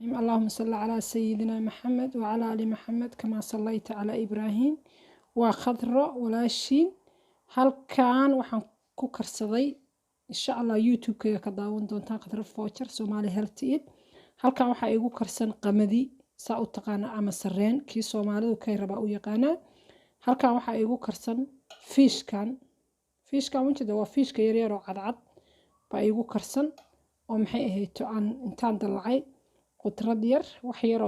اللهم صل على سيدنا محمد وعلى آل محمد كما صليت على إبراهيم وخضراء ولاشين halkan waxaan ku karsaday insha Allah youtube-ka ka daawan doontaan khadra foojar Somali Health Eat halkan waxa igu karsan qamadi saa u taqaana ama sareen kii Soomaalidu kay raba u yaqaanaa halkan waxa igu karsan fishkan wajida waa fishka yar yar oo cadcad baa igu karsan oo maxay ahayd aan intaan dalacay qudrad yar wax yar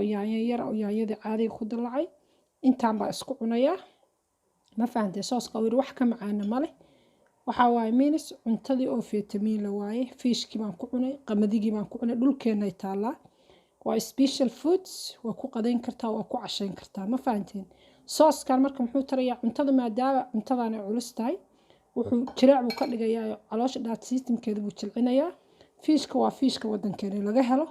oo yaanyada caadiga ku dalacay intaan baa isku cunaya ma fahanteen sooska oo wax ka macaana male waxa waaye minis cuntadii oo fitamiin la waaye fishkii baan ku cunay qamadigi baan ku cunay dhulkeena ay taala waa special foods waa ku qadayn kartaa waa ku cashayn kartaa ma fahanteen sooskan marka muxuu tarayaa cuntada maadaama cuntadana culus tahay wuxuu jireec buu ka dhigayaa caloosha dhaad systemkeeda buu jilcinayaa fishka waa fishka wadankeena laga helo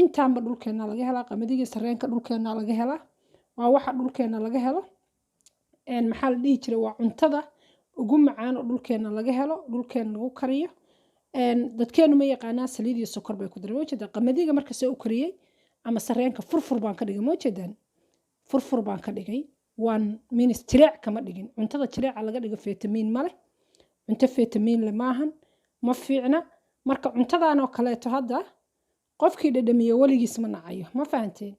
intaanba dhulkeena laga helaa qamadiga sareenka dhulkeena laga helaa waa waxa dhulkeena laga helo maxaa la dhihi jiray waa cuntada ugu macaan oo dhulkeena laga helo dhulkeena lagu kariyo dadkeenu ma yaqaanaa saliid iyo sokor bay ku dareen wajida qamadiga marka soo kariyay ama sareenka furfur baan ka dhigay ma jeedaan furfur baan ka dhigay 1 minute jireec kama dhigin cuntada jireeca laga dhigo fitamiin male cunto fitamiin le maahan ma fiicna marka cuntadan oo kale hadda qofkii dhadhamiyo waligiis ma nacayo ma fahanteen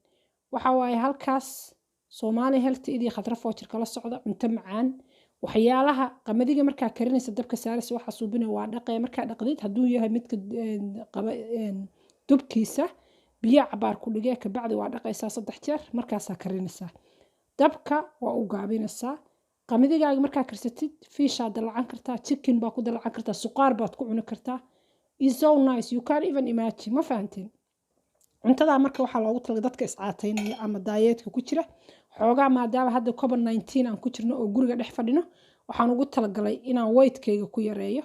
waxa waaye halkaas Somali Health Eat khadra foojar kala socda cunto macaan waxyaalaha qamadiga marka karinaysa dabka saaraysa waxa suubinay waa dhaqay marka dhaqdid haduu yahay midka dubkiisa biyo cabaar ku dhigay ka bacdi waa dhaqaysaa 3 jeer markaas karinaysa dabka waa u gaabinaysaa qamadigaaga marka karsatid fish aad dalacan kartaa chicken baa ku dalacan kartaa suqaar baad ku cuni kartaa is so nice you can't even imagine ma fahanteen cuntada marka waxa loogu talagalay dadka iscaataynaya ama dietka ku jira xoogaa maadaama hadda COVID-19 aan ku jirno oo guriga dhex fadhino waxaan ugu talagalay inaan weight-kayga ku yareeyo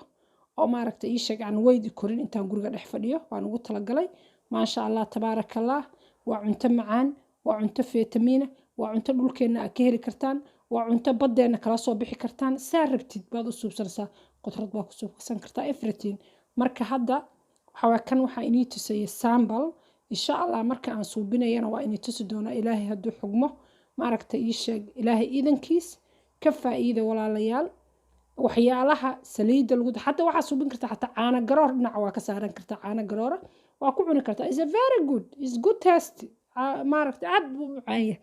oo maaragtay ii sheeg aan weight korin intaan guriga dhex fadhiyo waan ugu talagalay maasha Allah tabaarakallah waa cunto macaan waa cunto fitamiin waa cunto dhulkeena ka heli kartaan waa cunto badeena kala soo bixi kartaan saa rabtid baad u suubsanaysaa qudrad baa ku suubsan kartaa everything marka hadda waxa inii tusay sample insha Allah marka aan suubinayna waa inii tusi doona Ilaahay haduu xugmo maaragtay ii sheeg Ilaahay iidankiis ka faa'iido walaalayaal waxyaalaha saliida lagu hadda waxa suubin kartaa hatta caana garoor dhinac waa ka saaran kartaa caana garoora waa ku cuni kartaa is a very good is good taste maaragtay aad buu macaan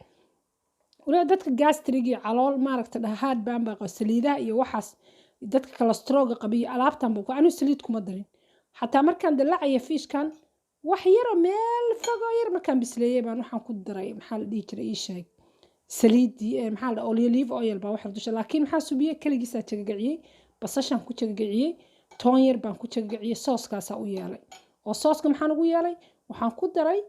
wala dadka gastric iyo calool maaragtay dhahaad baan baa saliidaha iyo waxaas dadka cholesterol qabiyo alaabtan buu ku anu saliid kuma darin hatta markaan dalacaya fishkan wax yar meel fogo yar markaan bisleeyay baan waxaan ku daray maxaa la dhihi jiray ii sheeg saliidii maxaa la olive oil baa wax dusha laakiin maxaa subiye kaligiisa jagagaciyay basashan ku jagagaciyay toon yar baan ku jagagaciyay sooskaas u yeelay oo sooska maxaan ugu yeelay waxaan ku daray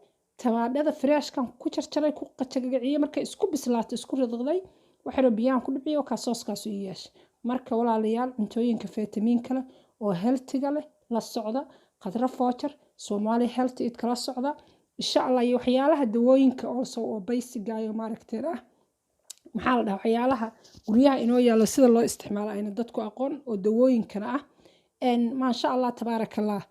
tamaadada freshkan ku jarjaray ku jagagaciyay marka isku bislaato isku ridqday waxa biyaan ku dhibciyo ka sooskaas u yeesh marka walaalayaal cuntooyinka fitamiin kale oo healthiga leh la socda khadra foojar Somali Health Eat kala socda insha Allah iyo waxyaalaha dawooyinka oo basic ah maaragtay maxaa la dhahaa waxyaalaha guryaha inoo yaalo sida loo isticmaalo ayna dadku aqoon oo dawooyinkana ah ma sha Allah tabaarakallah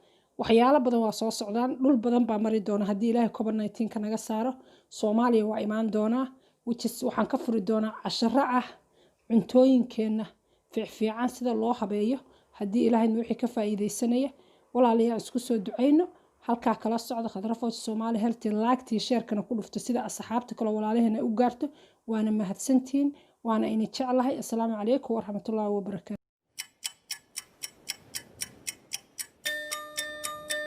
waxyaalo badan waa soo socdaan dhul badan baa mari doona hadii Ilaahay COVID-19 ka naga saaro Soomaaliya waa imaan doona waxaan ka furi doonaa casharo ah cuntooyinkeena fiican sida loo habeeyo hadii Ilaahay wixii ka faa'iideysanaya walaalayaal isku soo duceyno halka kala socda khadra foojar Somali Health laagtii sheerkana ku dhufto sida asxaabta kale walaalaheena u gaarto waana mahadsantiin waana in jeclahay assalaamu calaykum wa rahmatullaahi wa barakaatuh